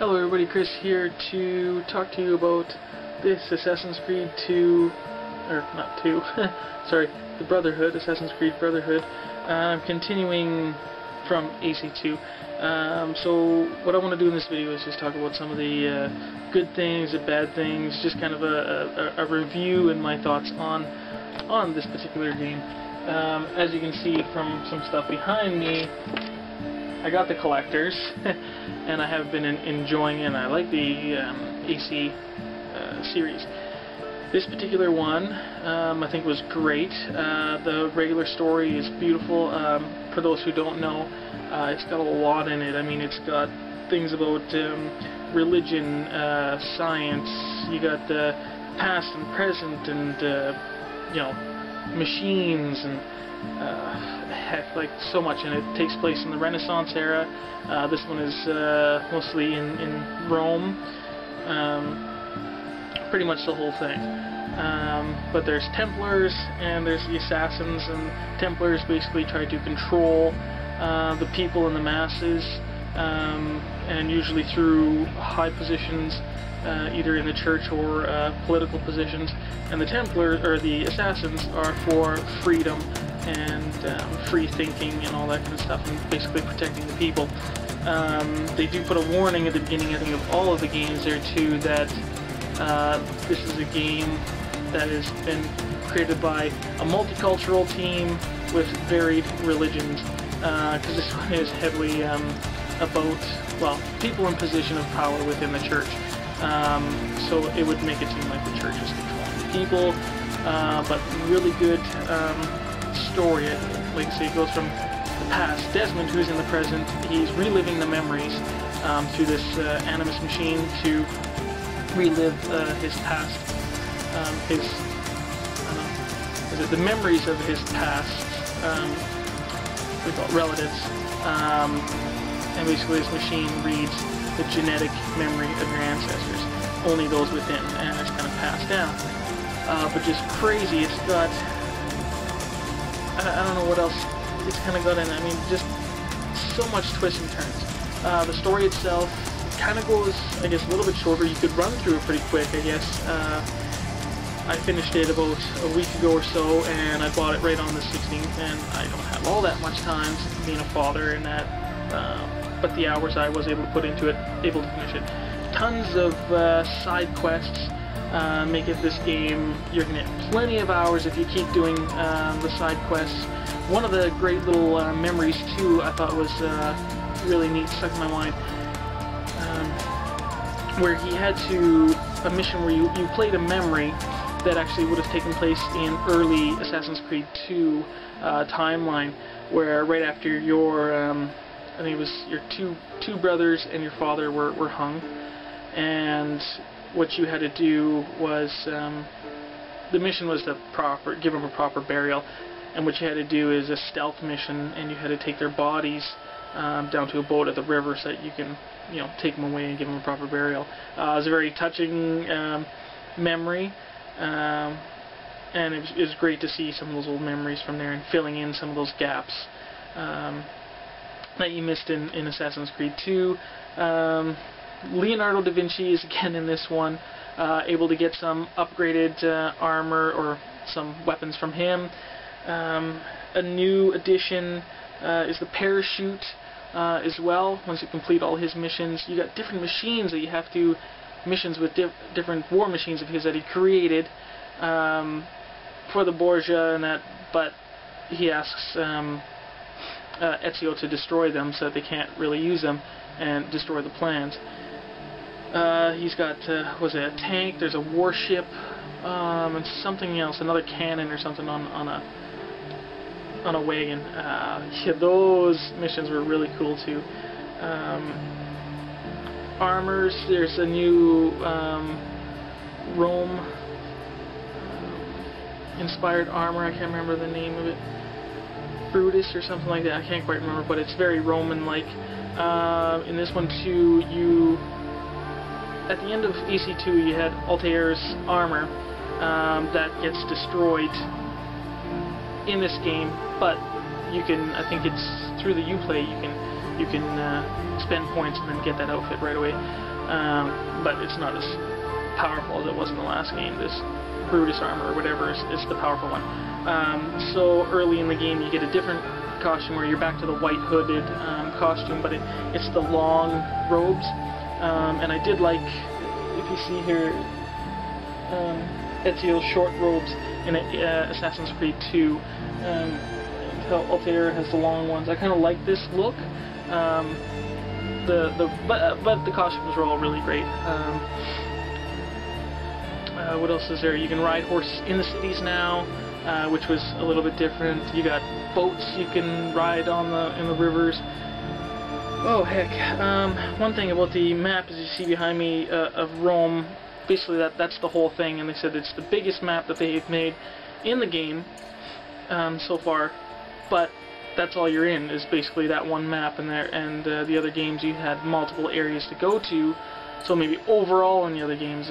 Hello everybody, Chris here to talk to you about this Assassin's Creed 2, or not 2, sorry, the Brotherhood, Assassin's Creed Brotherhood. Continuing from AC2. So what I want to do in this video is just talk about some of the good things, the bad things, just kind of a review and my thoughts on this particular game. As you can see from some stuff behind me, I got the collectors, and I have been enjoying it, and I like the AC series. This particular one, I think was great. The regular story is beautiful. For those who don't know, it's got a lot in it. I mean, it's got things about religion, science. You got the past and present, and you know, machines, and heck, like so much. And it takes place in the Renaissance era. This one is mostly in Rome. Pretty much the whole thing. But there's Templars and there's the Assassins, and Templars basically try to control the people and the masses, and usually through high positions, either in the church or political positions. And the Templars, or the Assassins, are for freedom and free thinking and all that kind of stuff, and basically protecting the people. They do put a warning at the beginning, I think, of all of the games there too, that this is a game that has been created by a multicultural team with varied religions, because this one is heavily about, well, people in position of power within the church. So it would make it seem like the church is controlling people, but really good story. Like I say, it goes from the past. Desmond, who's in the present, he's reliving the memories through this animus machine to relive his past, the memories of his past, we call it relatives, and basically this machine reads the genetic memory of your ancestors, only those within, and it's kind of passed down. But just crazy. It's got, I don't know what else it's kind of got in it. I mean, just so much twists and turns. The story itself kind of goes, I guess, a little bit shorter. You could run through it pretty quick, I guess. I finished it about a week ago or so, and I bought it right on the 16th, and I don't have all that much time being a father and that, but the hours I was able to put into it, able to finish it. Tons of side quests make it this game. You're going to get plenty of hours if you keep doing the side quests. One of the great little memories, too, I thought was really neat, stuck in my mind, where he had to, a mission where you played a memory that actually would have taken place in early Assassin's Creed 2 timeline, where right after your, I think it was your two brothers and your father were hung, and what you had to do was, the mission was to give them a proper burial, and what you had to do is a stealth mission, and you had to take their bodies down to a boat at the river so that you can, you know, take them away and give them a proper burial. It was a very touching memory, and it was great to see some of those old memories from there and filling in some of those gaps that you missed in Assassin's Creed 2. Leonardo da Vinci is again in this one, able to get some upgraded armor or some weapons from him. A new addition is the parachute as well. Once you complete all his missions, you got different machines that you have to, missions with different war machines of his that he created for the Borgia and that, but he asks Ezio to destroy them so that they can't really use them and destroy the plans. He's got, was it a tank, there's a warship, and something else, another cannon or something on a wagon. Yeah, those missions were really cool too. Armors, there's a new Rome inspired armor, I can't remember the name of it, Brutus or something like that, I can't quite remember, but it's very Roman-like. In this one too, you, at the end of AC2, you had Altair's armor that gets destroyed in this game, but you can, I think it's through the Uplay, you can spend points and then get that outfit right away. but it's not as powerful as it was in the last game. This Brutus armor or whatever is the powerful one. So early in the game you get a different costume where you're back to the white hooded costume, but it's the long robes. And I did like, if you see here, Ezio's short robes in Assassin's Creed 2. Altair has the long ones. I kind of like this look. But the costumes are all really great. What else is there? You can ride horses in the cities now, which was a little bit different. You got boats you can ride on in the rivers. Oh heck! One thing about the map, as you see behind me, of Rome, basically that's the whole thing, and they said it's the biggest map that they've made in the game so far. But that's all you're in, is basically that one map, and the other games you had multiple areas to go to. So maybe overall in the other games,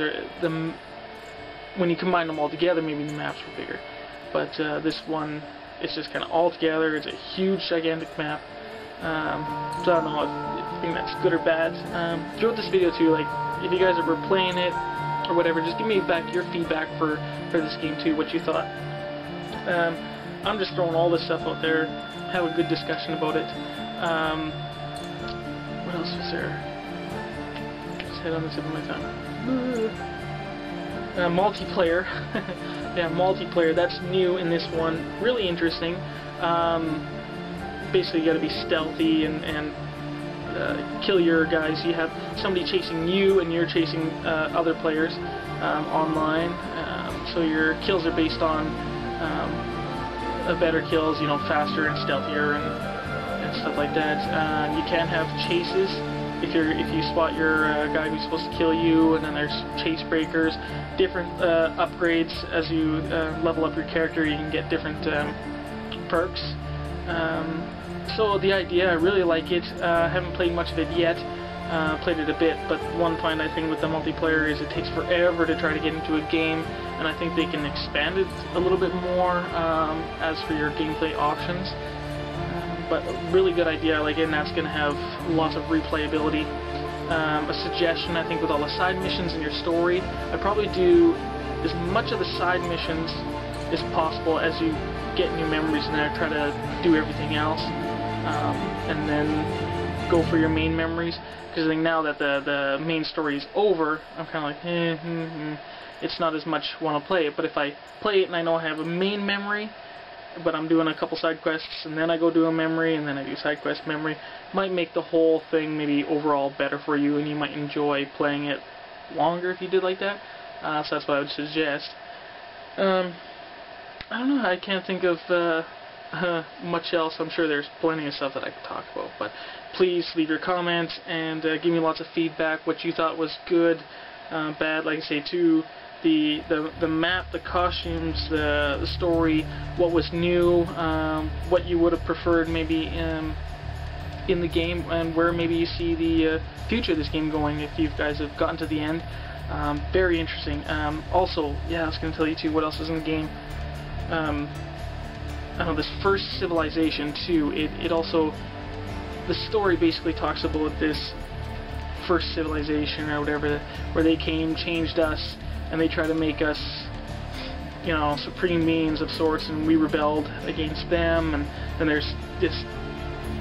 when you combine them all together, maybe the maps were bigger. But this one, it's just kind of all together. It's a huge, gigantic map. So I don't know if I think that's good or bad. Throughout this video too, like if you guys ever playing it or whatever, just give me back your feedback for this game too, what you thought. I'm just throwing all this stuff out there, have a good discussion about it. What else was there? Just head on the tip of my tongue. Multiplayer. Yeah, multiplayer, that's new in this one. Really interesting. Basically you gotta be stealthy and kill your guys. You have somebody chasing you and you're chasing other players online. So your kills are based on better kills, you know, faster and stealthier and stuff like that. You can have chases if you spot your guy who's supposed to kill you, and then there's chase breakers, different upgrades as you level up your character. You can get different perks. So the idea, I really like it. I haven't played much of it yet. Played it a bit, but one fine thing with the multiplayer is it takes forever to try to get into a game, and I think they can expand it a little bit more as for your gameplay options. But really good idea, I like it, and that's going to have lots of replayability. A suggestion, I think, with all the side missions in your story, I'd probably do as much of the side missions as possible as you get new memories in there. Try to do everything else, and then go for your main memories, because I think now that the main story is over, I'm kind of like, it's not as much want to play it. But if I play it and I know I have a main memory, but I'm doing a couple side quests, and then I go do a memory, and then I do side quest memory, might make the whole thing maybe overall better for you, and you might enjoy playing it longer if you did like that. So that's what I would suggest. I don't know, I can't think of much else. I'm sure there's plenty of stuff that I could talk about, but please leave your comments and give me lots of feedback, what you thought was good, bad, like I say, too. The map, the costumes, the story, what was new, what you would have preferred maybe in the game, and where maybe you see the future of this game going if you guys have gotten to the end. Very interesting. Also, yeah, I was going to tell you too what else is in the game. I don't know, this first civilization too, it also, the story basically talks about this first civilization or whatever, where they came, changed us, and they try to make us, you know, supreme beings of sorts, and we rebelled against them. And then there's this,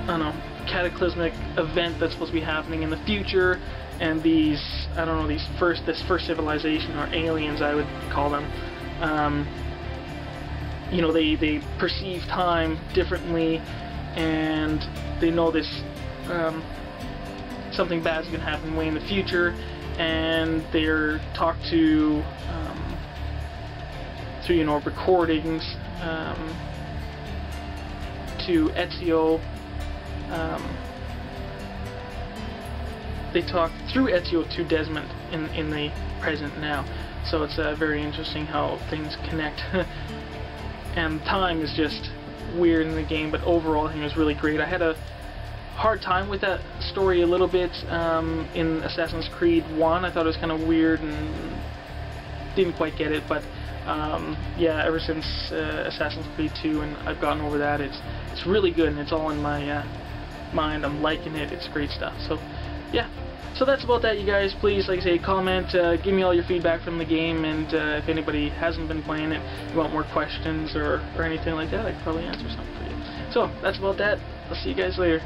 I don't know, cataclysmic event that's supposed to be happening in the future, and these, I don't know, this first civilization, or aliens I would call them, you know, they perceive time differently, and they know this something bad's gonna happen way in the future, and they're talked to through, you know, recordings to Ezio. They talk through Ezio to Desmond in the present now, so it's very interesting how things connect. And time is just weird in the game, but overall I think it was really great. I had a hard time with that story a little bit in Assassin's Creed 1. I thought it was kind of weird and didn't quite get it, but yeah, ever since Assassin's Creed 2, and I've gotten over that, it's really good, and it's all in my mind. I'm liking it. It's great stuff. So yeah. So that's about that, you guys. Please, like I say, comment, give me all your feedback from the game, and if anybody hasn't been playing it, you want more questions or anything like that, I could probably answer something for you. So, that's about that. I'll see you guys later.